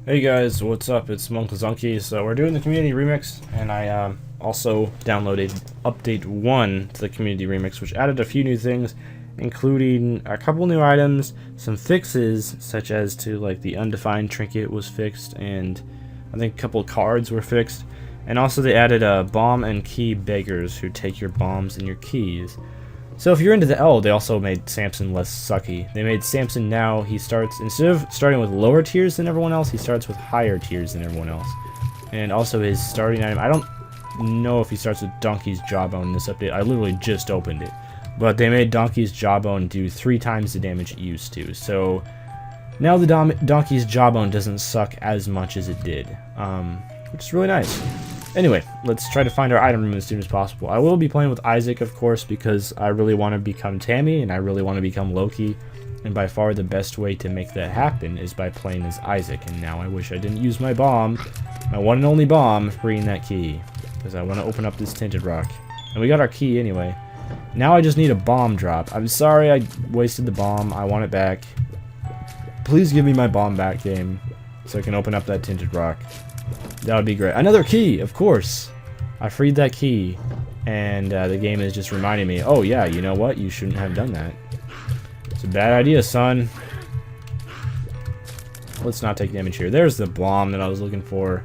Hey guys, what's up? It's Monklezunky. So we're doing the community remix, and I also downloaded update 1 to the community remix, which added a few new things, including a couple new items, some fixes, such as to like the undefined trinket was fixed, and I think a couple of cards were fixed, and also they added bomb and key beggars who take your bombs and your keys. So if you're into the L, they also made Samson less sucky. They made Samson now, he starts, instead of starting with lower tiers than everyone else, he starts with higher tiers than everyone else. And also his starting item, I don't know if he starts with Donkey's Jawbone in this update. I literally just opened it. But they made Donkey's Jawbone do 3 times the damage it used to. So now the Donkey's Jawbone doesn't suck as much as it did, which is really nice. Anyway, let's try to find our item room as soon as possible. I will be playing with Isaac, of course, because I really want to become Tammy, and I really want to become Loki. And by far the best way to make that happen is by playing as Isaac. And now I wish I didn't use my bomb, my one and only bomb, freeing that key. Because I want to open up this tinted rock. And we got our key anyway. Now I just need a bomb drop. I'm sorry I wasted the bomb. I want it back. Please give me my bomb back, game, so I can open up that tinted rock. That would be great. Another key, of course. I freed that key, and the game is just reminding me, oh yeah, you know what? You shouldn't have done that. It's a bad idea, son. Let's not take damage here. There's the bomb that I was looking for.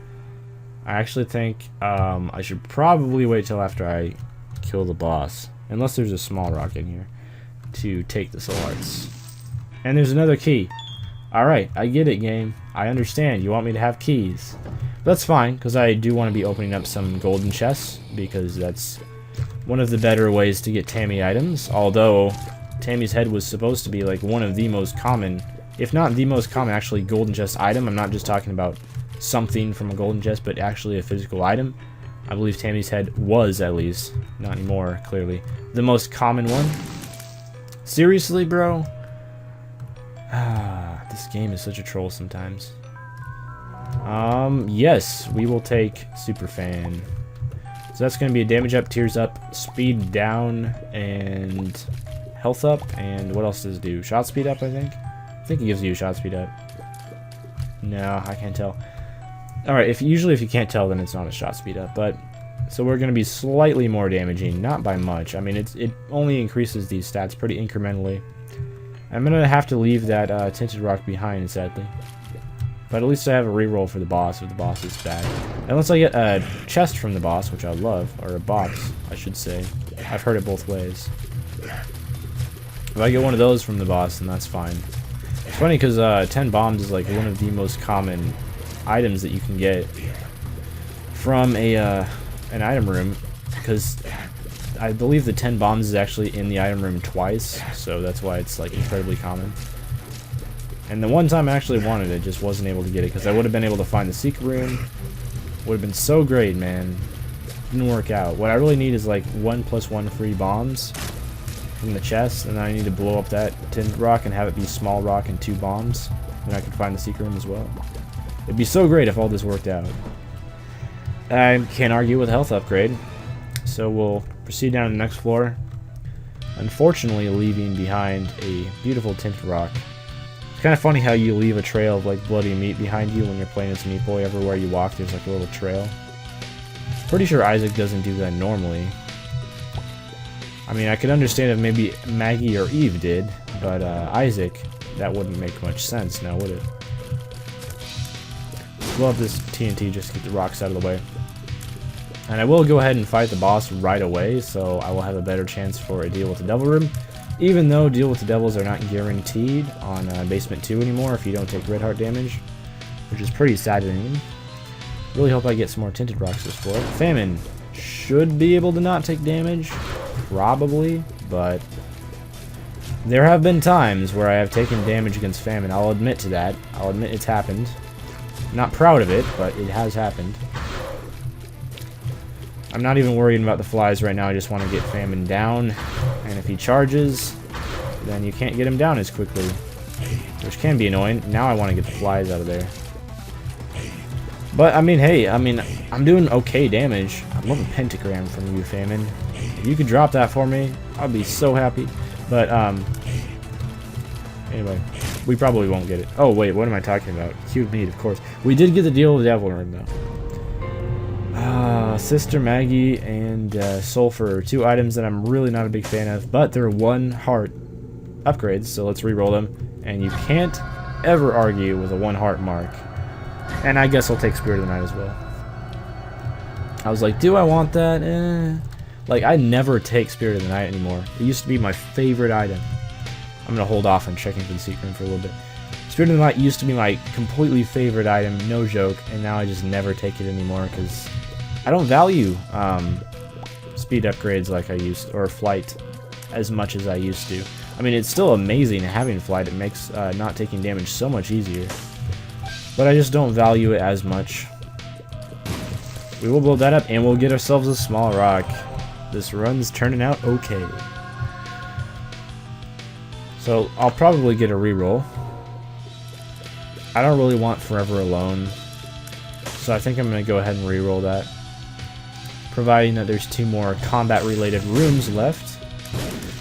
I actually think I should probably wait till after I kill the boss, unless there's a small rock in here, to take the soul hearts. And there's another key. Alright, I get it, game. I understand. You want me to have keys. That's fine, because I do want to be opening up some golden chests, because that's one of the better ways to get Tammy items, although Tammy's head was supposed to be like one of the most common, if not the most common, actually, golden chest item. I'm not just talking about something from a golden chest, but actually a physical item. I believe Tammy's head was, at least, not anymore, clearly, the most common one. Seriously, bro? This game is such a troll sometimes. Yes, we will take Superfan. So that's going to be a damage up, tears up, speed down, and health up, and what else does it do? Shot speed up, I think? I think it gives you a shot speed up. No, I can't tell. Alright, usually if you can't tell, then it's not a shot speed up, but so we're going to be slightly more damaging, not by much. I mean, it only increases these stats pretty incrementally. I'm going to have to leave that tinted rock behind, sadly. But at least I have a reroll for the boss if the boss is bad. Unless I get a chest from the boss, which I love, or a box, I should say. I've heard it both ways. If I get one of those from the boss, then that's fine. It's funny because 10 bombs is like one of the most common items that you can get from an item room, because I believe the 10 bombs is actually in the item room twice, so that's why it's like incredibly common. And the one time I actually wanted it, just wasn't able to get it, because I would have been able to find the secret room. Would have been so great, man. Didn't work out. What I really need is like 1+1 free bombs from the chest, and then I need to blow up that tin rock and have it be small rock and 2 bombs. Then I could find the secret room as well. It'd be so great if all this worked out. I can't argue with a health upgrade. So we'll proceed down to the next floor. Unfortunately, leaving behind a beautiful tinted rock. It's kind of funny how you leave a trail of like bloody meat behind you when you're playing as Meat Boy. Everywhere you walk, there's like a little trail. Pretty sure Isaac doesn't do that normally. I mean, I could understand if maybe Maggie or Eve did, but Isaac, that wouldn't make much sense now, would it? Let's blow up this TNT just to get the rocks out of the way. And I will go ahead and fight the boss right away, so I will have a better chance for a deal with the Devil Room. Even though Deal with the Devils are not guaranteed on Basement 2 anymore if you don't take Red Heart damage, which is pretty saddening. Really hope I get some more Tinted Rocks this floor. Famine should be able to not take damage, probably, but there have been times where I have taken damage against Famine. I'll admit to that. I'll admit it's happened. Not proud of it, but it has happened. I'm not even worried about the flies right now. I just want to get Famine down. And if he charges, then you can't get him down as quickly, which can be annoying. Now I want to get the flies out of there. But, I mean, hey, I'm doing okay damage. I love a pentagram from you, Famine. If you could drop that for me, I'd be so happy. But, anyway. We probably won't get it. Oh, wait, what am I talking about? Cube meat, of course. We did get the Deal of the Devil Ring, though. Sister Maggie and Sulfur, 2 items that I'm really not a big fan of, but they're 1 heart upgrades, so let's re-roll them. And you can't ever argue with a 1 heart mark. And I guess I'll take Spirit of the Night as well. I was like, do I want that? Like, I never take Spirit of the Night anymore. It used to be my favorite item. I'm gonna hold off on checking for the secret room for a little bit. Spirit of the Night used to be my completely favorite item, no joke, and now I just never take it anymore because I don't value speed upgrades like I used, or flight as much as I used to. I mean, it's still amazing having flight. It makes not taking damage so much easier, but I just don't value it as much. We will blow that up, and we'll get ourselves a small rock. This run's turning out okay. So I'll probably get a reroll. I don't really want Forever Alone, so I think I'm going to go ahead and reroll that. Providing that there's 2 more combat-related rooms left.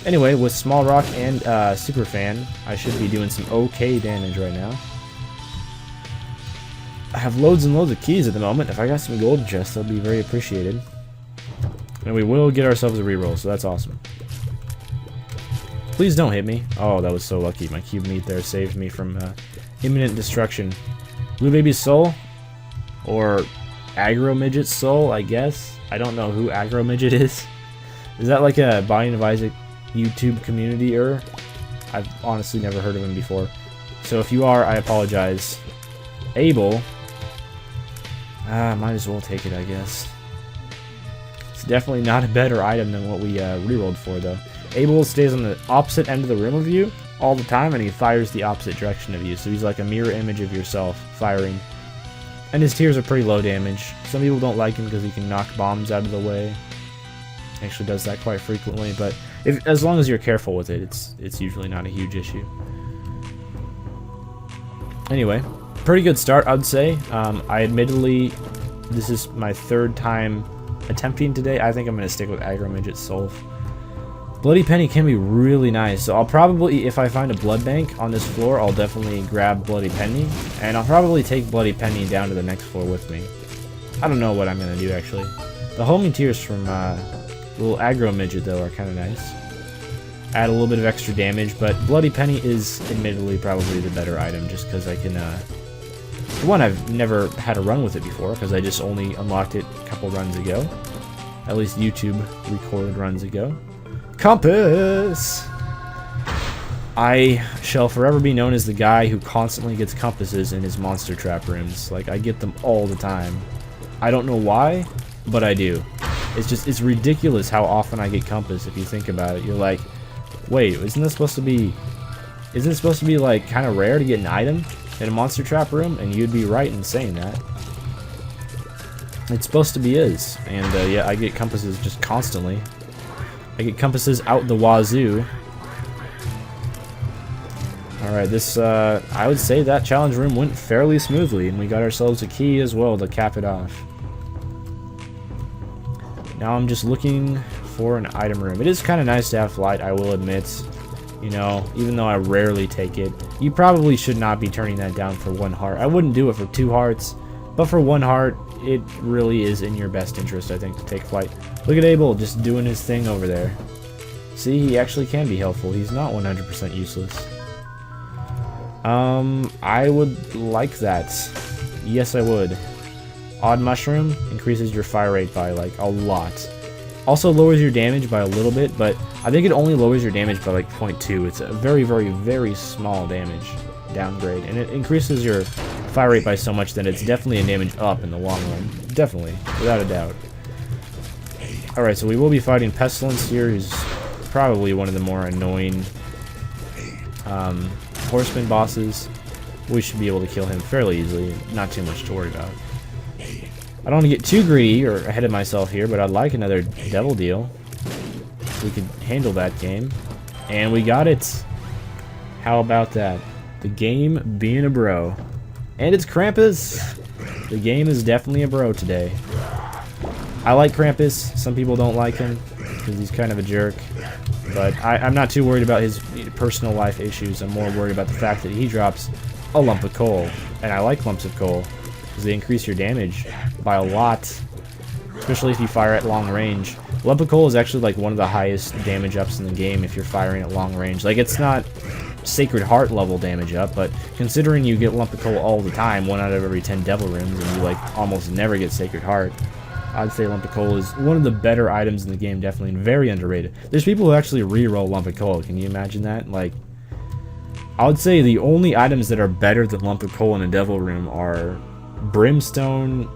Anyway, with Small Rock and Super Fan, I should be doing some okay damage right now. I have loads and loads of keys at the moment. If I got some gold chests, that'll be very appreciated. And we will get ourselves a reroll, so that's awesome. Please don't hit me. Oh, that was so lucky. My cube meat there saved me from imminent destruction. Blue Baby's Soul? Or Aggro Midget's Soul, I guess? I don't know who Aggro Midget is. Is that like a Binding of Isaac YouTube community-er? I've honestly never heard of him before. So if you are, I apologize. Abel. Might as well take it, I guess. It's definitely not a better item than what we rerolled for, though. Abel stays on the opposite end of the room of you all the time, and he fires the opposite direction of you. So he's like a mirror image of yourself, firing. And his tiers are pretty low damage. Some people don't like him because he can knock bombs out of the way. Actually does that quite frequently, but as long as you're careful with it, it's usually not a huge issue. Anyway, pretty good start, I'd say. I admittedly, this is my 3rd time attempting today. I think I'm going to stick with Aggro Midget Soul. Bloody Penny can be really nice, so I'll probably, if I find a blood bank on this floor, I'll definitely grab Bloody Penny, and I'll probably take Bloody Penny down to the next floor with me. I don't know what I'm going to do, actually. The homing tears from little Aggro Midget, though, are kind of nice. Add a little bit of extra damage, but Bloody Penny is admittedly probably the better item, just because I can, for one, I've never had a run with it before, because I just only unlocked it a couple runs ago. At least YouTube recorded runs ago. Compass! I shall forever be known as the guy who constantly gets compasses in his monster trap rooms. Like, I get them all the time. I don't know why, but I do. It's ridiculous how often I get compass if you think about it. You're like, wait, isn't this supposed to be like kind of rare to get an item in a monster trap room? And you'd be right in saying that. It's supposed to be is. And yeah, I get compasses just constantly. I get compasses out the wazoo. Alright, this, I would say that challenge room went fairly smoothly, and we got ourselves a key as well to cap it off. Now I'm just looking for an item room. It is kind of nice to have flight, I will admit. You know, even though I rarely take it. You probably should not be turning that down for 1 heart. I wouldn't do it for 2 hearts, but for 1 heart, it really is in your best interest, I think, to take flight. Look at Abel just doing his thing over there. See, he actually can be helpful. He's not 100% useless. I would like that. Yes, I would. Odd Mushroom increases your fire rate by, like, a lot. Also lowers your damage by a little bit, but I think it only lowers your damage by, like, 0.2. It's a very, very, very small damage downgrade, and it increases your fire rate by so much that it's definitely a damage up in the long run. Definitely, without a doubt. Alright, so we will be fighting Pestilence here, who's probably one of the more annoying horseman bosses. We should be able to kill him fairly easily, not too much to worry about. I don't want to get too greedy or ahead of myself here, but I'd like another devil deal. We could handle that game. And we got it. How about that? The game being a bro. And it's Krampus! The game is definitely a bro today. I like Krampus. Some people don't like him because he's kind of a jerk. But I'm not too worried about his personal life issues. I'm more worried about the fact that he drops a lump of coal. And I like lumps of coal, because they increase your damage by a lot. Especially if you fire at long range. Lump of coal is actually like one of the highest damage ups in the game if you're firing at long range. Like, it's not Sacred Heart level damage up, but considering you get lump of coal all the time, 1 out of every 10 devil rooms, and you like almost never get Sacred Heart, I'd say lump of coal is one of the better items in the game, definitely, and very underrated. There's people who actually re-roll lump of coal. Can you imagine that? Like, I would say the only items that are better than lump of coal in a devil room are Brimstone,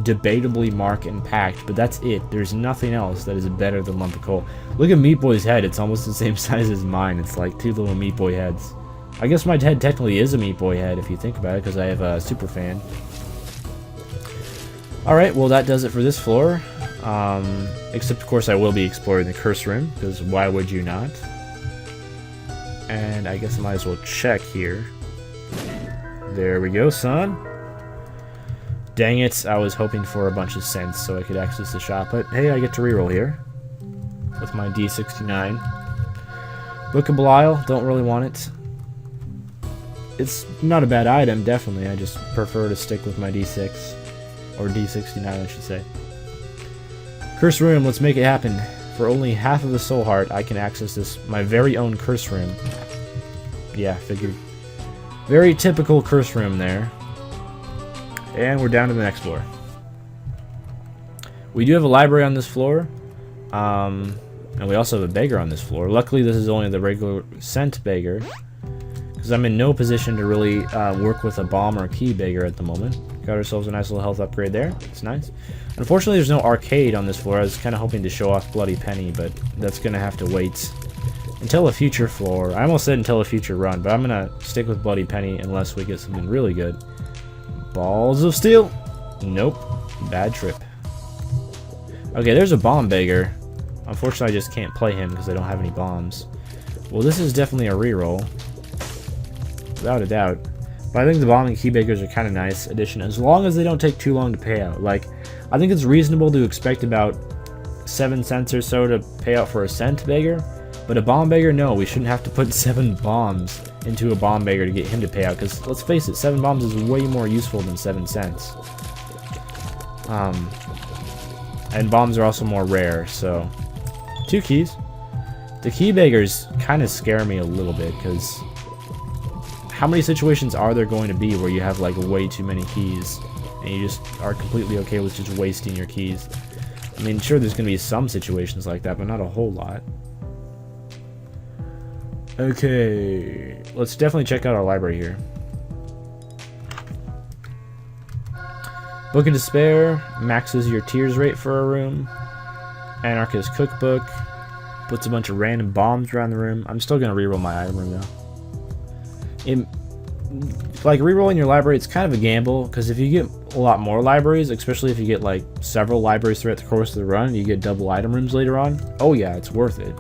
debatably Mark, and Pact, but that's it. There's nothing else that is better than lump of coal. Look at Meat Boy's head. It's almost the same size as mine. It's like 2 little Meat Boy heads. I guess my head technically is a Meat Boy head if you think about it, because I have a super fan. Alright, well that does it for this floor. Except of course I will be exploring the curse room, because why would you not? And I guess I might as well check here. There we go, son. Dang it, I was hoping for a bunch of cents so I could access the shop, but hey, I get to reroll here with my D69. Book of Belial, don't really want it. It's not a bad item, definitely, I just prefer to stick with my D6. Or D69, I should say. Curse room, let's make it happen. For only half of the soul heart, I can access this, my very own curse room. Yeah, figured. Very typical curse room there. And we're down to the next floor. We do have a library on this floor. And we also have a beggar on this floor. Luckily, this is only the regular scent beggar, because I'm in no position to really work with a bomb or key beggar at the moment. Got ourselves a nice little health upgrade there. It's nice. Unfortunately, there's no arcade on this floor. I was kind of hoping to show off Bloody Penny, but that's going to have to wait until a future floor. I almost said until a future run, but I'm going to stick with Bloody Penny unless we get something really good. Balls of Steel. Nope. Bad trip. Okay, there's a bomb beggar. Unfortunately, I just can't play him because I don't have any bombs. Well, this is definitely a reroll, without a doubt. But I think the bomb and key beggars are kind of nice addition, as long as they don't take too long to pay out. Like, I think it's reasonable to expect about 7 cents or so to pay out for a scent beggar. But a bomb beggar, no, we shouldn't have to put 7 bombs into a bomb beggar to get him to pay out. Because let's face it, 7 bombs is way more useful than 7 cents. And bombs are also more rare, so 2 keys. The key beggars kind of scare me a little bit, because how many situations are there going to be where you have like way too many keys and you just are completely okay with just wasting your keys? I mean, sure, there's going to be some situations like that, but not a whole lot. Okay, let's definitely check out our library here. Book of Despair maxes your tears rate for a room. Anarchist Cookbook puts a bunch of random bombs around the room. I'm still going to reroll my item room though. Like, rerolling your library, it's kind of a gamble, because if you get a lot more libraries, especially if you get like several libraries throughout the course of the run, you get double item rooms later on, oh yeah, it's worth it.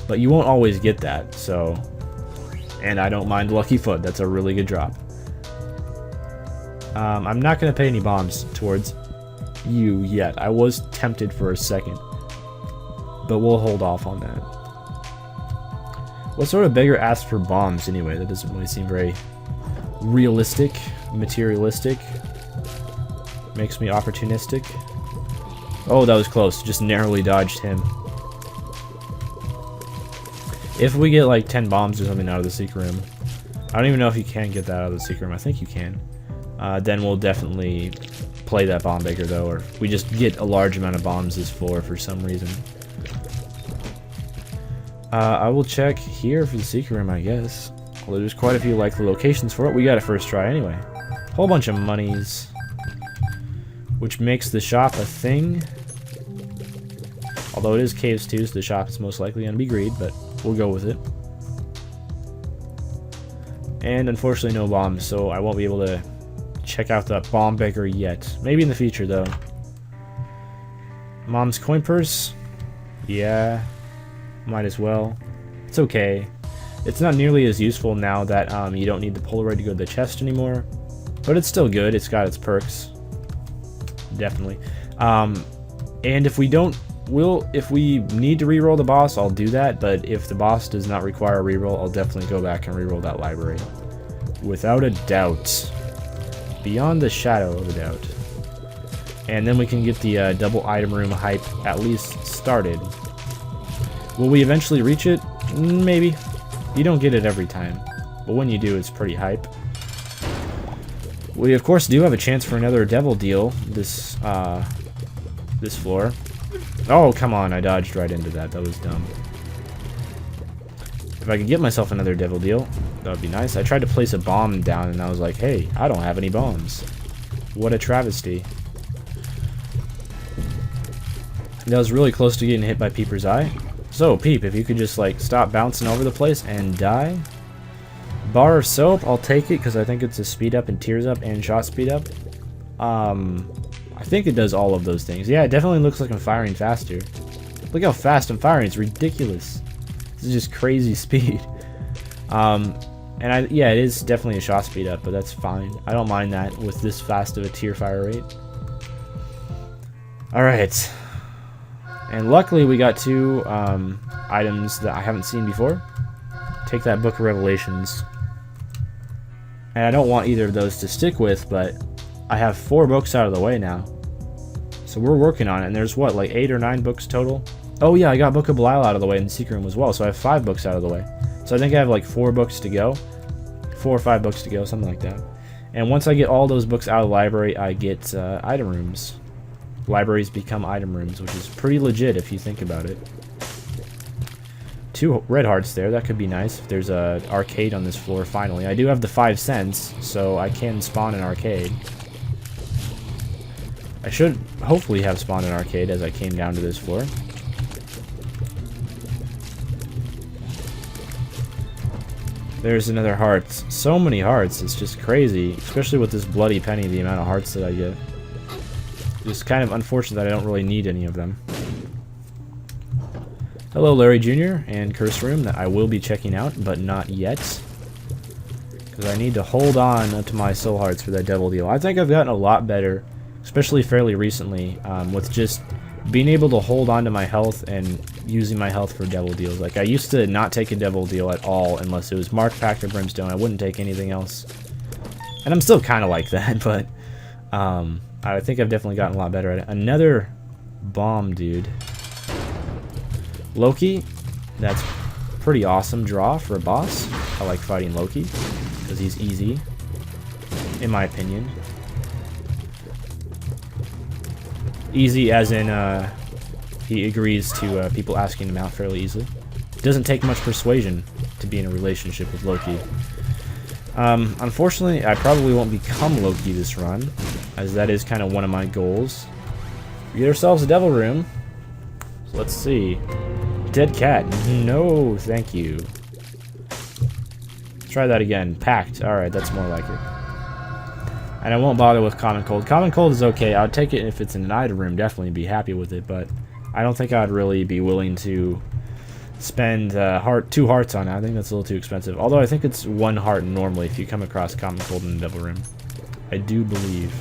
But you won't always get that, so... And I don't mind Lucky Foot, that's a really good drop. I'm not going to pay any bombs towards you yet. I was tempted for a second, but we'll hold off on that. What sort of beggar asks for bombs anyway? That doesn't really seem very realistic, materialistic. Makes me opportunistic. Oh, that was close. Just narrowly dodged him. If we get like 10 bombs or something out of the secret room, I don't even know if you can get that out of the secret room. I think you can. Then we'll definitely play that bomb beggar though, or if we just get a large amount of bombs this floor for some reason. I will check here for the secret room, I guess. Although there's quite a few likely locations for it. We got a first try anyway. Whole bunch of monies, which makes the shop a thing. Although it is caves too, so the shop is most likely going to be greed, but we'll go with it. And unfortunately no bombs, so I won't be able to check out that bomb beggar yet. Maybe in the future though. Mom's coin purse? Yeah, might as well. It's okay. It's not nearly as useful now that you don't need the Polaroid to go to the chest anymore. But it's still good, it's got its perks. Definitely. And if we don't if we need to reroll the boss, I'll do that, but if the boss does not require a reroll, I'll definitely go back and reroll that library. Without a doubt. Beyond the shadow of a doubt. And then we can get the double item room hype at least started. Will we eventually reach it? Maybe. You don't get it every time, but when you do, it's pretty hype. We of course do have a chance for another devil deal this this floor. Oh, come on, I dodged right into that. That was dumb. If I could get myself another devil deal, that would be nice. I tried to place a bomb down and I was like, hey, I don't have any bombs. What a travesty. That was really close to getting hit by Peeper's Eye. So, Peep, if you could just, like, stop bouncing over the place and die. Bar of Soap, I'll take it because I think it's a speed up and tears up and shot speed up. I think it does all of those things. Yeah, it definitely looks like I'm firing faster. Look how fast I'm firing. It's ridiculous. This is just crazy speed. Yeah, it is definitely a shot speed up, but that's fine. I don't mind that with this fast of a tier fire rate. Alright. And luckily we got two items that I haven't seen before. Take that Book of Revelations. And I don't want either of those to stick with, but I have 4 books out of the way now. So we're working on it, and there's what, like 8 or 9 books total? Oh yeah, I got Book of Belial out of the way in the secret room as well, so I have 5 books out of the way. So I think I have like 4 books to go. 4 or 5 books to go, something like that. And once I get all those books out of the library, I get item rooms. Libraries become item rooms, which is pretty legit if you think about it. 2 red hearts there, that could be nice if there's a arcade on this floor finally. I do have the 5 cents, so I can spawn an arcade. I should hopefully have spawned an arcade as I came down to this floor. There's another heart. So many hearts, it's just crazy. Especially with this bloody penny, the amount of hearts that I get. It's kind of unfortunate that I don't really need any of them. Hello, Larry Jr. and Curse Room that I will be checking out, but not yet. Because I need to hold on to my soul hearts for that devil deal. I think I've gotten a lot better, especially fairly recently, with just being able to hold on to my health and using my health for devil deals. Like, I used to not take a devil deal at all unless it was Mark, Pact, or Brimstone. I wouldn't take anything else. And I'm still kind of like that, but I think I've definitely gotten a lot better at it. Another bomb, dude. Loki, that's pretty awesome draw for a boss. I like fighting Loki because he's easy, in my opinion. Easy as in he agrees to people asking him out fairly easily. It doesn't take much persuasion to be in a relationship with Loki. Unfortunately, I probably won't become Loki this run, as that is kind of one of my goals. We get ourselves a devil room. So let's see. Dead cat. No, thank you. Let's try that again. Pact. Alright, that's more like it. And I won't bother with Common Cold. Common Cold is okay. I'll take it if it's in an item room. Definitely be happy with it, but I don't think I'd really be willing to spend 2 hearts on it. I think that's a little too expensive. Although I think it's 1 heart normally if you come across Common Cold in the devil room. I do believe.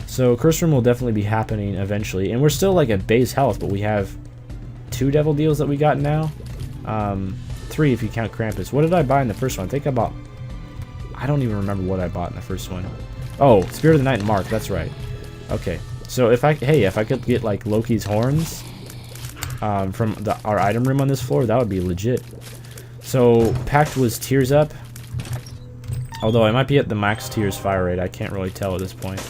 So Curse Room will definitely be happening eventually. And we're still like at base health, but we have 2 devil deals that we got now. 3 if you count Krampus. What did I buy in the first one? I think I bought... I don't even remember what I bought in the first one. Oh, Spirit of the Night and Mark, that's right. Okay. So if I could get like Loki's horns from our item room on this floor, that would be legit. So Pact was tears up. Although I might be at the max tears fire rate, I can't really tell at this point.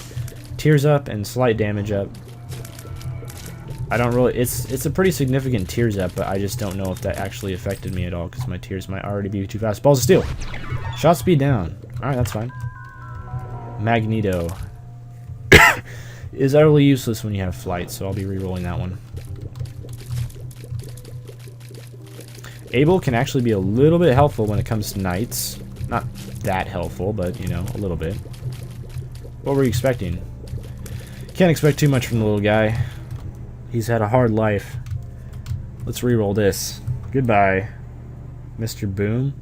Tears up and slight damage up. I don't really, it's a pretty significant tears up, but I just don't know if that actually affected me at all because my tears might already be too fast. Balls of Steel. Shot speed down. Alright, that's fine. Magneto is utterly useless when you have flight, so I'll be re-rolling that one. Abel can actually be a little bit helpful when it comes to knights. Not that helpful, but, you know, a little bit. What were you expecting? Can't expect too much from the little guy. He's had a hard life. Let's re-roll this. Goodbye, Mr. Boom.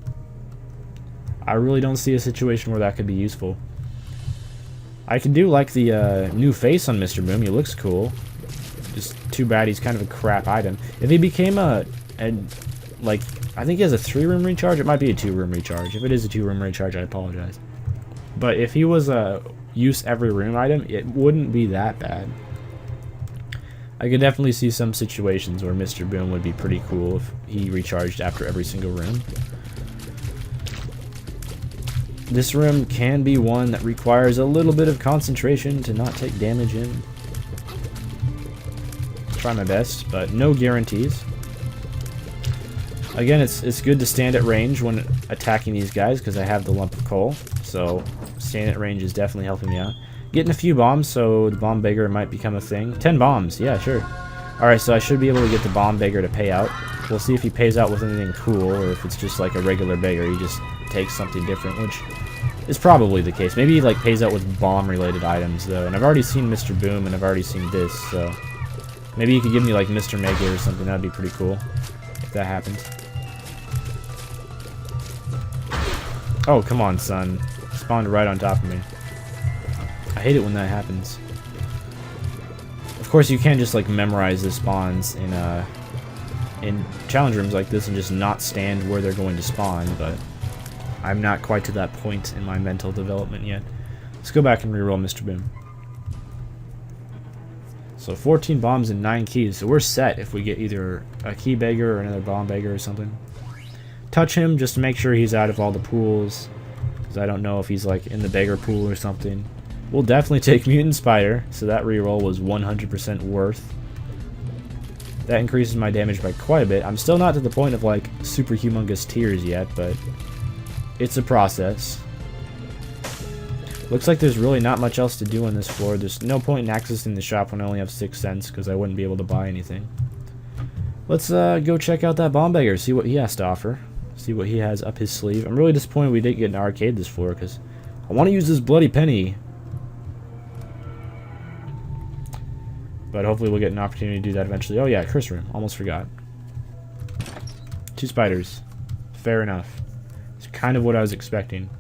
I really don't see a situation where that could be useful. I can do like the new face on Mr. Boom. He looks cool. too bad. He's kind of a crap item. If he became like, I think he has a 3-room recharge. It might be a 2-room recharge. If it is a 2-room recharge, I apologize. But if he was a use every room item, it wouldn't be that bad. I could definitely see some situations where Mr. Boom would be pretty cool if he recharged after every single room. This room can be one that requires a little bit of concentration to not take damage in. Try my best, but no guarantees. Again, it's good to stand at range when attacking these guys because I have the lump of coal. So staying at range is definitely helping me out. Getting a few bombs, so the bomb beggar might become a thing. 10 bombs, yeah, sure. Alright, so I should be able to get the bomb beggar to pay out. We'll see if he pays out with anything cool, or if it's just like a regular beggar, he just takes something different, which is probably the case. Maybe he like pays out with bomb-related items, though. And I've already seen Mr. Boom, and I've already seen this, so maybe he could give me like Mr. Mega or something. That'd be pretty cool if that happens. Oh, come on, son. Spawned right on top of me. I hate it when that happens. Of course, you can just like memorize the spawns in challenge rooms like this and just not stand where they're going to spawn, but I'm not quite to that point in my mental development yet. Let's go back and reroll Mr. Boom. So 14 bombs and 9 keys, so we're set if we get either a key beggar or another bomb beggar or something. Touch him just to make sure he's out of all the pools, because I don't know if he's like in the beggar pool or something. We'll definitely take Mutant Spider, so that reroll was 100% worth. That increases my damage by quite a bit. I'm still not to the point of like super humongous tiers yet, but it's a process. Looks like there's really not much else to do on this floor. There's no point in accessing the shop when I only have 6 cents, because I wouldn't be able to buy anything. Let's go check out that bomb beggar, see what he has to offer. See what he has up his sleeve. I'm really disappointed we didn't get an arcade this floor, because I want to use this bloody penny. But hopefully we'll get an opportunity to do that eventually. Oh yeah, curse room. Almost forgot. 2 spiders. Fair enough. It's kind of what I was expecting.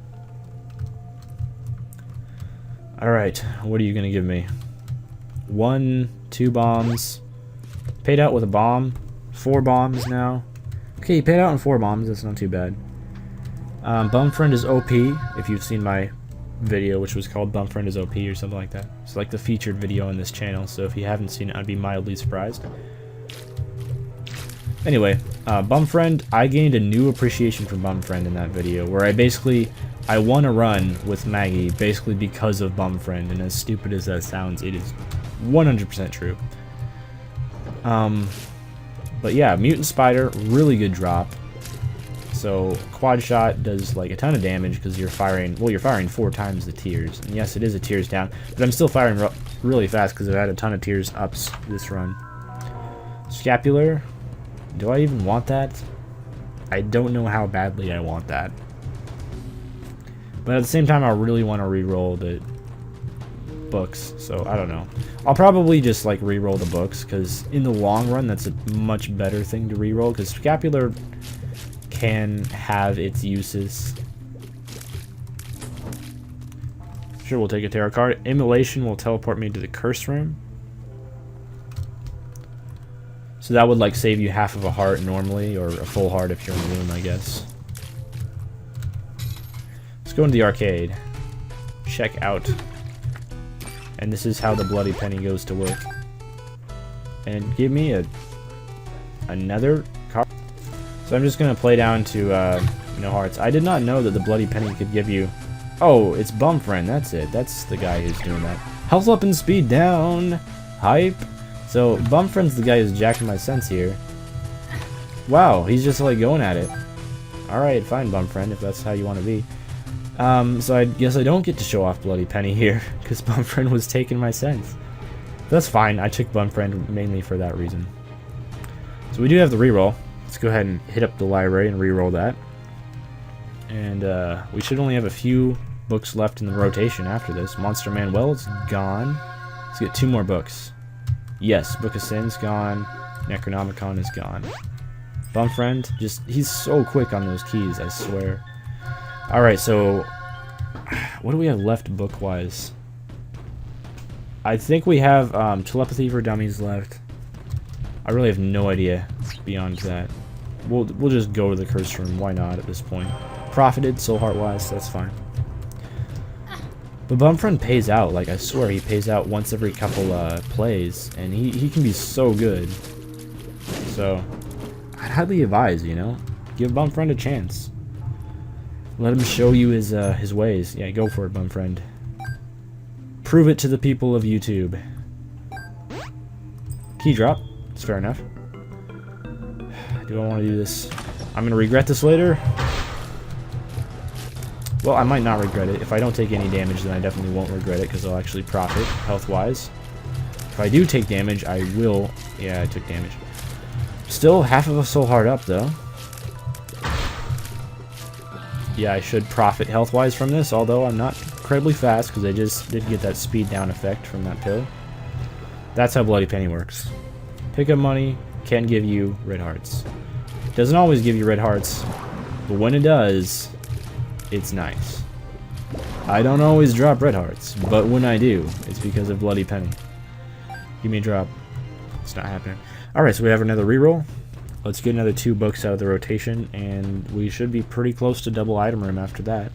Alright, what are you going to give me? 1, 2 bombs. Paid out with a bomb. 4 bombs now. Okay, you paid out on 4 bombs. That's not too bad. Bumfriend is OP, if you've seen my video, which was called Bumfriend is OP or something like that. It's like the featured video on this channel, so if you haven't seen it, I'd be mildly surprised. Anyway, Bumfriend, I gained a new appreciation for Bumfriend in that video, where I won a run with Maggie basically because of Bumfriend, and as stupid as that sounds, it is 100% true. But yeah, Mutant Spider, really good drop. So quad shot does like a ton of damage because you're firing 4 times the tiers. And yes, it is a tiers down, but I'm still firing really fast because I've had a ton of tiers ups this run. Scapular, do I even want that? I don't know how badly I want that. But at the same time, I really want to re-roll the books, so I don't know. I'll probably just like re-roll the books because in the long run, that's a much better thing to re-roll because Scapular can have its uses. Sure, we'll take a tarot card. Immolation will teleport me to the curse room. So that would like save you half of a heart normally, or a full heart if you're in the room, I guess. Let's go into the arcade. Check out. And this is how the bloody penny goes to work. And give me another card. So I'm just gonna play down to no hearts. I did not know that the bloody penny could give you. Oh, it's Bumfriend. That's it. That's the guy who's doing that. Health up and speed down. Hype. So Bumfriend's the guy who's jacking my sense here. Wow, he's just like going at it. All right, fine, Bumfriend, if that's how you want to be. So I guess I don't get to show off bloody penny here because Bumfriend was taking my sense. That's fine. I took Bumfriend mainly for that reason. So we do have the reroll. Let's go ahead and hit up the library and re-roll that. And we should only have a few books left in the rotation after this. Monster Manual is gone. Let's get 2 more books. Yes, Book of Sin's gone. Necronomicon is gone. Bumfriend, he's so quick on those keys, I swear. Alright, so what do we have left book-wise? I think we have Telepathy for Dummies left. I really have no idea beyond that. We'll just go to the curse room. Why not at this point? Profited soul heart wise, that's fine. But Bumfriend pays out. Like, I swear he pays out once every couple plays, and he can be so good. So I'd highly advise, you know, give Bumfriend a chance. Let him show you his ways. Yeah, go for it, Bumfriend. Prove it to the people of YouTube. Key drop. It's fair enough. Do I want to do this? I'm going to regret this later. Well, I might not regret it. If I don't take any damage, then I definitely won't regret it, because I'll actually profit, health-wise. If I do take damage, I will... Yeah, I took damage. Still half of a soul heart up, though. Yeah, I should profit health-wise from this, although I'm not incredibly fast, because I just did get that speed down effect from that pill. That's how Bloody Penny works. Pick up money, can give you red hearts. Doesn't always give you red hearts, but when it does, it's nice. I don't always drop red hearts, but when I do, it's because of Bloody Penny. Give me a drop. It's not happening. Alright, so we have another reroll. Let's get another 2 books out of the rotation, and we should be pretty close to double item room after that.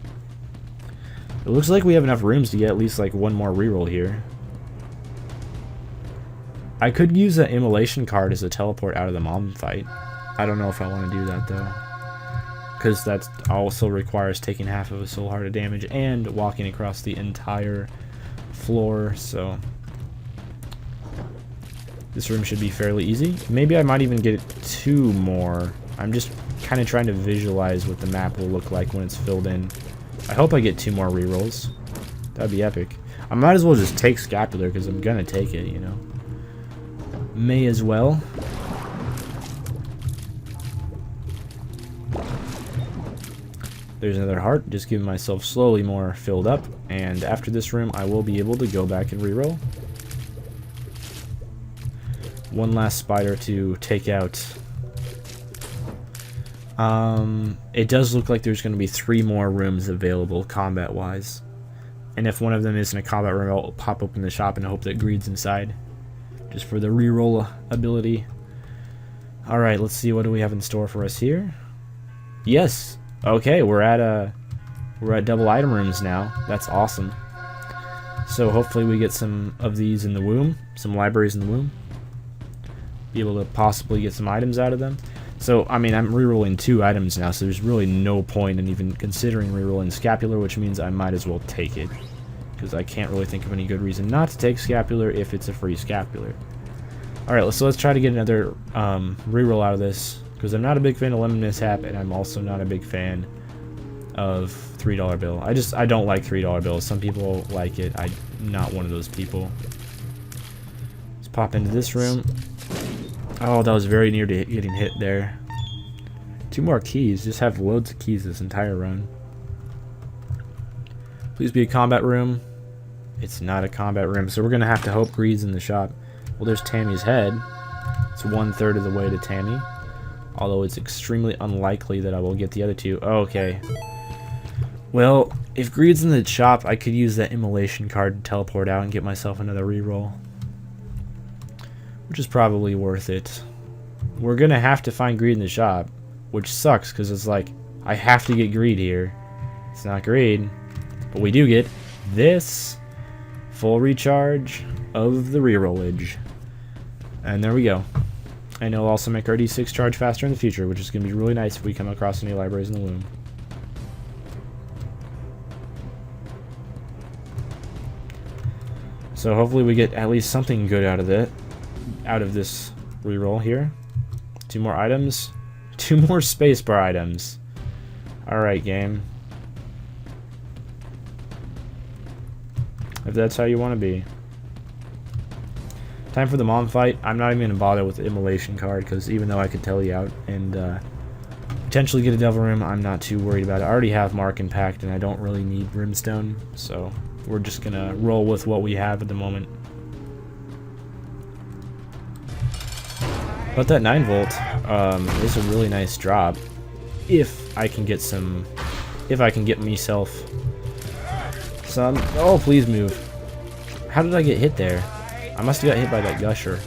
It looks like we have enough rooms to get at least like 1 more reroll here. I could use the immolation card as a teleport out of the mom fight. I don't know if I want to do that though, because that also requires taking half of a soul heart of damage and walking across the entire floor, so this room should be fairly easy. Maybe I might even get 2 more. I'm just kind of trying to visualize what the map will look like when it's filled in. I hope I get 2 more rerolls. That'd be epic. I might as well just take Scapular because I'm gonna take it, you know. May as well. There's another heart, just giving myself slowly more filled up, and after this room I will be able to go back and reroll. 1 last spider to take out. It does look like there's going to be 3 more rooms available combat wise, and if one of them isn't a combat room, I'll pop open the shop and hope that Greed's inside, just for the reroll ability. Alright, let's see, what do we have in store for us here? Yes! Okay, we're at double item rooms now. That's awesome. So hopefully we get some of these in the womb, some libraries in the womb. Be able to possibly get some items out of them. So, I mean, I'm rerolling 2 items now, so there's really no point in even considering rerolling Scapular, which means I might as well take it, because I can't really think of any good reason not to take Scapular if it's a free Scapular. Alright, so let's try to get another reroll out of this, because I'm not a big fan of Lemon Mishap, and I'm also not a big fan of $3 bill. I don't like $3 bills. Some people like it. I'm not one of those people. Let's pop into this room. Oh, that was very near to getting hit there. 2 more keys. Just have loads of keys this entire run. Please be a combat room. It's not a combat room, so we're going to have to hope Greed's in the shop. Well, there's Tammy's head. It's 1/3 of the way to Tammy. Although it's extremely unlikely that I will get the other 2. Oh, okay. Well, if Greed's in the shop, I could use that immolation card to teleport out and get myself another reroll, which is probably worth it. We're gonna have to find Greed in the shop, which sucks because it's like I have to get Greed here. It's not Greed, but we do get this full recharge of the rerollage, and there we go. And it'll also make our D6 charge faster in the future, which is going to be really nice if we come across any libraries in the womb. So hopefully we get at least something good out of this reroll here. 2 more items. 2 more spacebar items. Alright, game. If that's how you want to be. Time for the mom fight. I'm not even going to bother with the immolation card, because even though I could tele out and potentially get a devil room, I'm not too worried about it. I already have Mark and Pact, and I don't really need Brimstone, so we're just going to roll with what we have at the moment. But that 9 volt is a really nice drop, if I can get myself some... Oh, please move. How did I get hit there? I must have got hit by that gusher.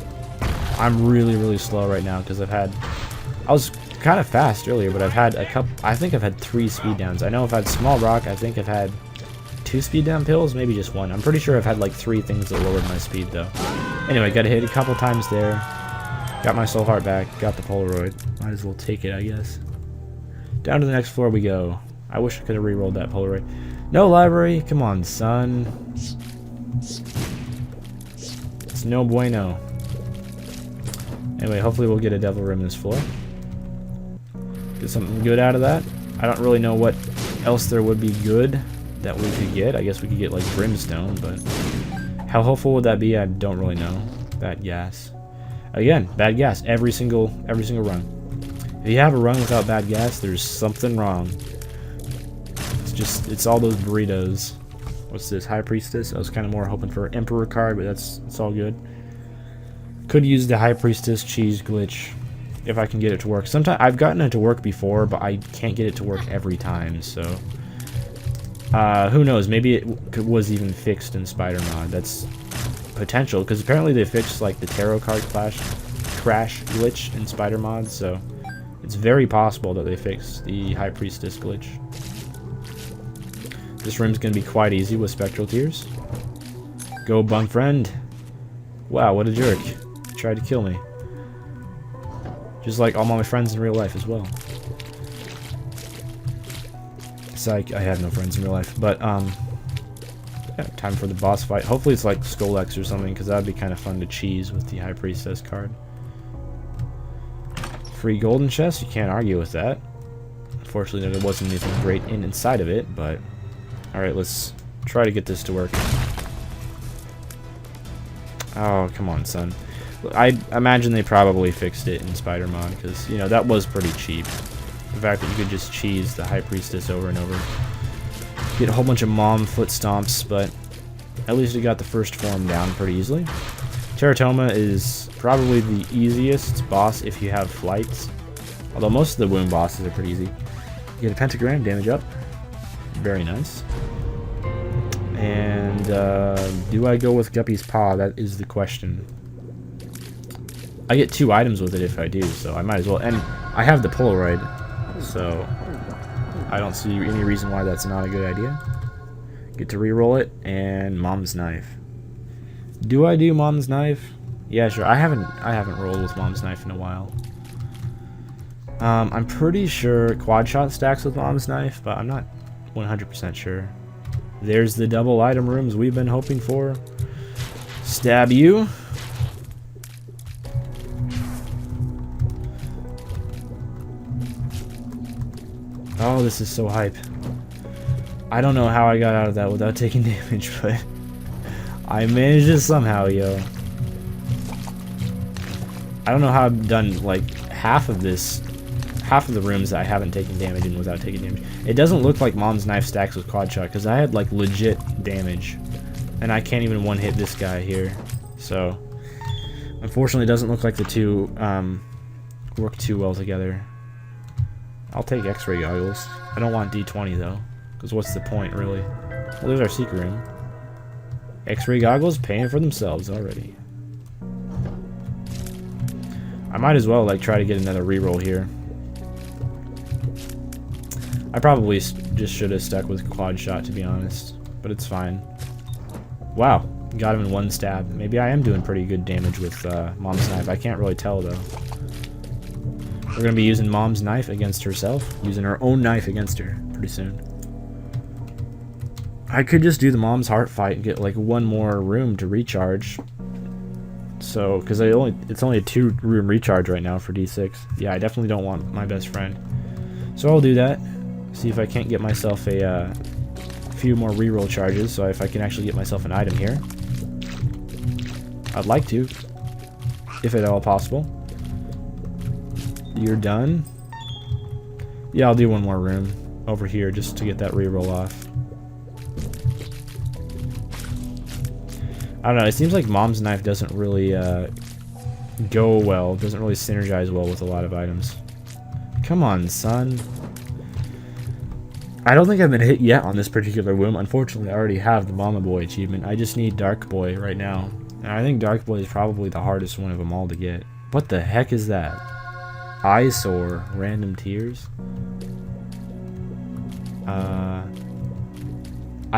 I'm really slow right now because I was kind of fast earlier, but I've had I think I've had 3 speed downs. I know I've had small rock. I think I've had 2 speed down pills, maybe just 1. I'm pretty sure I've had like 3 things that lowered my speed though. Anyway, got hit a couple times there. Got my soul heart back. Got the Polaroid. Might as well take it, I guess. Down to the next floor we go. I wish I could have re-rolled that Polaroid. No library. Come on, son. It's no bueno. Anyway, hopefully we'll get a devil room this floor. Get something good out of that. I don't really know what else there would be good that we could get. I guess we could get like brimstone, but how helpful would that be? I don't really know. Bad gas. Again, bad gas every single run. If you have a run without bad gas, there's something wrong. It's all those burritos. What's this? High Priestess? I was kind of more hoping for Emperor card, but it's all good. Could use the High Priestess cheese glitch if I can get it to work. Sometimes I've gotten it to work before, but I can't get it to work every time. So who knows? Maybe it was even fixed in Spider Mod. That's potential because apparently they fixed like the tarot card crash glitch in Spider Mod. So it's very possible that they fixed the High Priestess glitch. This room's gonna be quite easy with Spectral Tears. Go bum friend. Wow, what a jerk. Tried to kill me. Just like all my friends in real life as well. Psych, I have no friends in real life. But, yeah, time for the boss fight. Hopefully it's like Skolex or something, because that would be kind of fun to cheese with the High Priestess card. Free golden chest, you can't argue with that. Unfortunately, there wasn't anything great inside of it, but... Alright, let's try to get this to work. Oh, come on, son. I imagine they probably fixed it in Spider Mod, because, you know, that was pretty cheap. The fact that you could just cheese the High Priestess over and over. Get a whole bunch of mom foot stomps, but at least we got the first form down pretty easily. Teratoma is probably the easiest boss if you have flights. Although most of the wound bosses are pretty easy. Get a pentagram, damage up. Very nice. And do I go with Guppy's Paw? That is the question. I get 2 items with it if I do, so I might as well. And I have the Polaroid, so I don't see any reason why that's not a good idea. Get to re-roll it, and Mom's Knife. Do I do Mom's Knife? Yeah, sure. I haven't rolled with Mom's Knife in a while. I'm pretty sure Quad Shot stacks with Mom's Knife, but I'm not 100% sure. There's the double item rooms we've been hoping for. Stab you. Oh, this is so hype. I don't know how I got out of that without taking damage, but I managed it somehow, yo. I don't know how I've done like half of the rooms that I haven't taken damage in without taking damage. It doesn't look like Mom's Knife stacks with Quad Shot, because I had like legit damage. And I can't even one-hit this guy here. So, unfortunately it doesn't look like the two work too well together. I'll take X-ray goggles. I don't want D20 though, because what's the point really? Well, there's our secret room. X-ray goggles paying for themselves already. I might as well like try to get another reroll here. I probably just should have stuck with Quad Shot, to be honest, but it's fine. Wow, got him in 1 stab. Maybe I am doing pretty good damage with Mom's Knife. I can't really tell though. We're gonna be using Mom's Knife against herself, using her own knife against her pretty soon. I could just do the Mom's Heart fight and get like 1 more room to recharge. So, because it's only a 2-room recharge right now for D6. Yeah, I definitely don't want my best friend. So I'll do that. See if I can't get myself a few more reroll charges. So if I can actually get myself an item here. I'd like to, if at all possible. You're done? Yeah, I'll do 1 more room over here just to get that reroll off. I don't know, it seems like Mom's Knife doesn't really go well, doesn't really synergize well with a lot of items. Come on, son. I don't think I've been hit yet on this particular room. Unfortunately, I already have the Mama Boy achievement. I just need Dark Boy right now. And I think Dark Boy is probably the hardest one of them all to get. What the heck is that? Eyesore. Random tears? I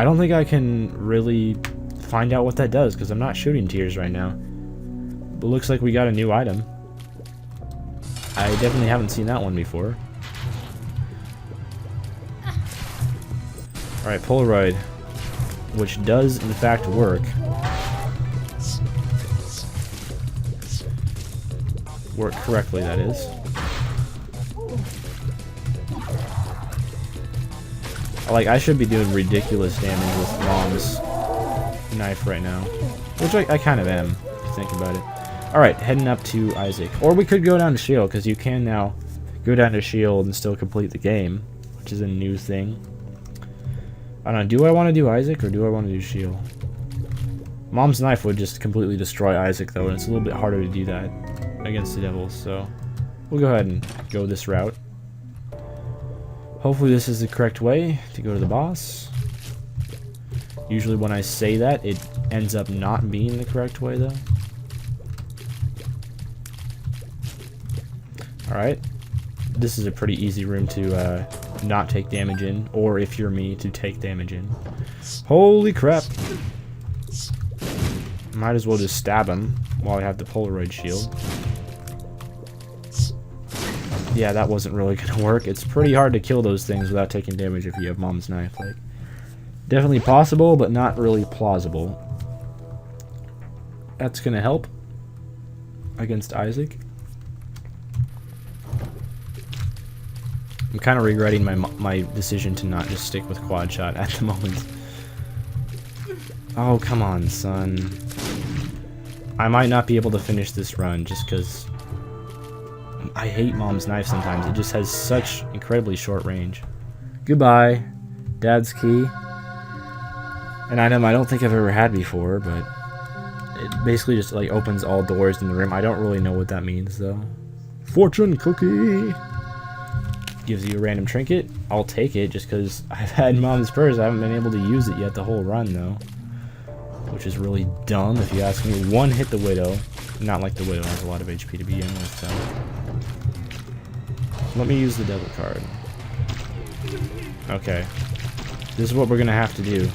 don't think I can really find out what that does because I'm not shooting tears right now. But looks like we got a new item. I definitely haven't seen that one before. Alright, Polaroid. Which does in fact work. Work correctly, that is. Like, I should be doing ridiculous damage with Mom's knife right now. Which I kind of am, if you think about it. Alright, heading up to Isaac. Or we could go down to Shield, because you can now go down to Shield and still complete the game. Which is a new thing. I don't know, do I want to do Isaac, or do I want to do Shield? Mom's knife would just completely destroy Isaac, though, and it's a little bit harder to do that against the devils, so we'll go ahead and go this route. Hopefully this is the correct way to go to the boss. Usually when I say that, it ends up not being the correct way, though. Alright. This is a pretty easy room to not take damage in, or if you're me, to take damage in. Holy crap! Might as well just stab him while I have the Polaroid shield. Yeah, that wasn't really gonna work. It's pretty hard to kill those things without taking damage if you have Mom's knife. Like, definitely possible, but not really plausible. That's gonna help against Isaac. I'm kind of regretting my decision to not just stick with quad shot at the moment. Oh, come on, son. I might not be able to finish this run just because I hate Mom's knife sometimes. It just has such incredibly short range. Goodbye, Dad's key. An item I don't think I've ever had before, but it basically just like opens all doors in the room. I don't really know what that means though. Fortune cookie! Gives you a random trinket. I'll take it just because I've had Mom's purse. I haven't been able to use it yet the whole run though. Which is really dumb if you ask me. One hit the Widow. Not like the Widow has a lot of HP to begin with, so. Let me use the devil card. Okay. This is what we're gonna have to do.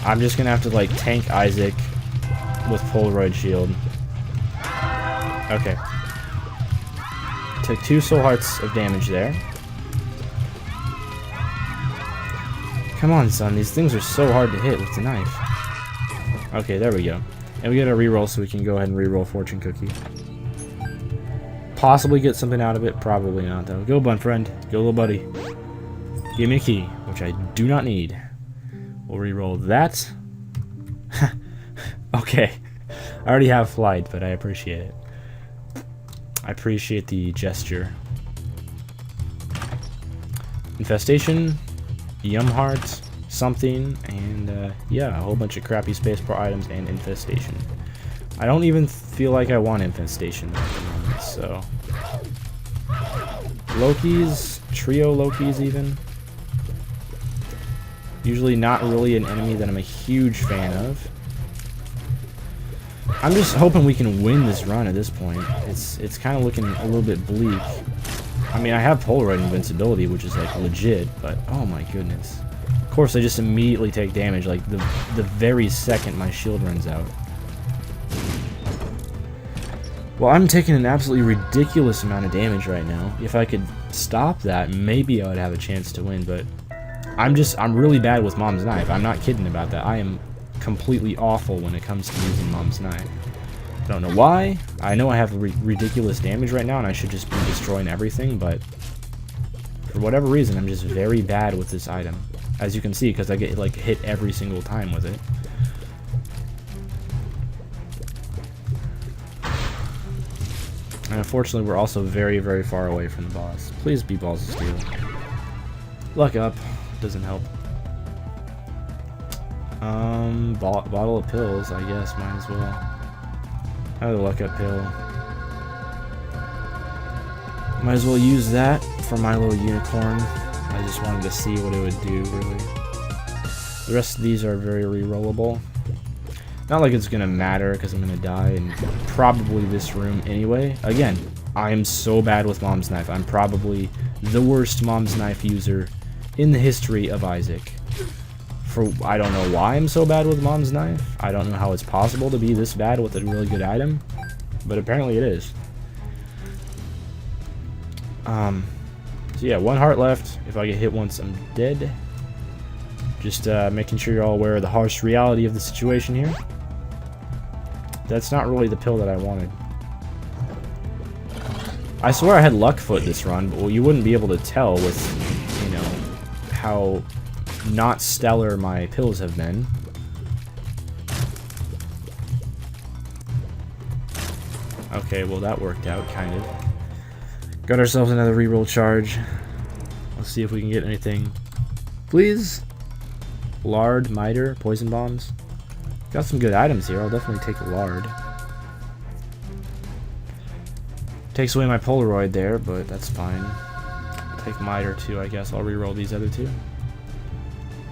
I'm just gonna have to like tank Isaac with Polaroid shield. Okay. Took 2 soul hearts of damage there. Come on, son. These things are so hard to hit with the knife. Okay, there we go. And we get a reroll, so we can go ahead and reroll Fortune Cookie. Possibly get something out of it. Probably not, though. Go, bun friend. Go, little buddy. Give me a key, which I do not need. We'll reroll that. Okay. I already have flight, but I appreciate it. I appreciate the gesture. Infestation, Yum Heart, something, and yeah, a whole bunch of crappy spacebar items and Infestation. I don't even feel like I want Infestation at the moment, so. Lokis, trio Lokis even. Usually not really an enemy that I'm a huge fan of. I'm just hoping we can win this run at this point. It's kind of looking a little bit bleak. I mean, I have Polaroid invincibility, which is like legit, but oh my goodness. Of course, I just immediately take damage, like the very second my shield runs out. Well, I'm taking an absolutely ridiculous amount of damage right now. If I could stop that, maybe I would have a chance to win, but I'm really bad with Mom's knife. I'm not kidding about that. I am completely awful when it comes to using Mom's knife. I don't know why. I know I have ridiculous damage right now and I should just be destroying everything, but for whatever reason I'm just very bad with this item. As you can see, because I get like hit every single time with it. And unfortunately we're also very, very far away from the boss. Please be Balls of Steel. Luck up. Doesn't help. Bottle of pills, I guess, might as well. Another luck up pill. Might as well use that for my little unicorn. I just wanted to see what it would do, really. The rest of these are very rerollable. Not like it's gonna matter because I'm gonna die in probably this room anyway. Again, I am so bad with Mom's Knife. I'm probably the worst Mom's Knife user in the history of Isaac. I don't know why I'm so bad with Mom's Knife. I don't know how it's possible to be this bad with a really good item, but apparently it is. So yeah, 1 heart left. If I get hit once, I'm dead. Just making sure you're all aware of the harsh reality of the situation here. That's not really the pill that I wanted. I swear I had Luckfoot this run, but you wouldn't be able to tell with, you know, how not stellar my pills have been. Okay, well that worked out, kind of. Got ourselves another reroll charge. Let's see if we can get anything. Please? Lard, miter, poison bombs. Got some good items here. I'll definitely take a lard. Takes away my Polaroid there, but that's fine. I'll take miter too, I guess. I'll reroll these other two.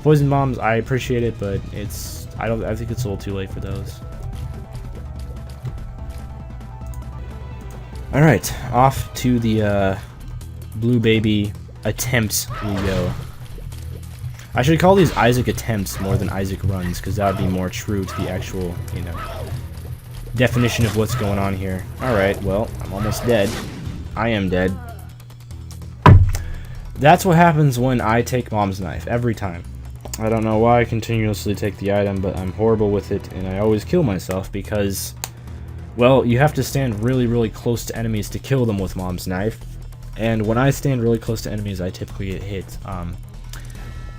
Poison bombs, I appreciate it, but it's I think it's a little too late for those. Alright, off to the Blue Baby attempts we go. I should call these Isaac attempts more than Isaac runs, because that would be more true to the actual, you know, definition of what's going on here. Alright, well, I'm almost dead. I am dead. That's what happens when I take Mom's Knife, every time. I don't know why I continuously take the item, but I'm horrible with it, and I always kill myself because, well, you have to stand really, really close to enemies to kill them with Mom's Knife. And when I stand really close to enemies, I typically get hit.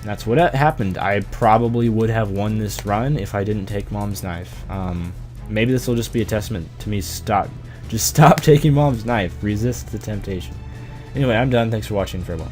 That's what happened. I probably would have won this run if I didn't take Mom's Knife. Maybe this will just be a testament to me. Just stop taking Mom's Knife. Resist the temptation. Anyway, I'm done. Thanks for watching. Farewell.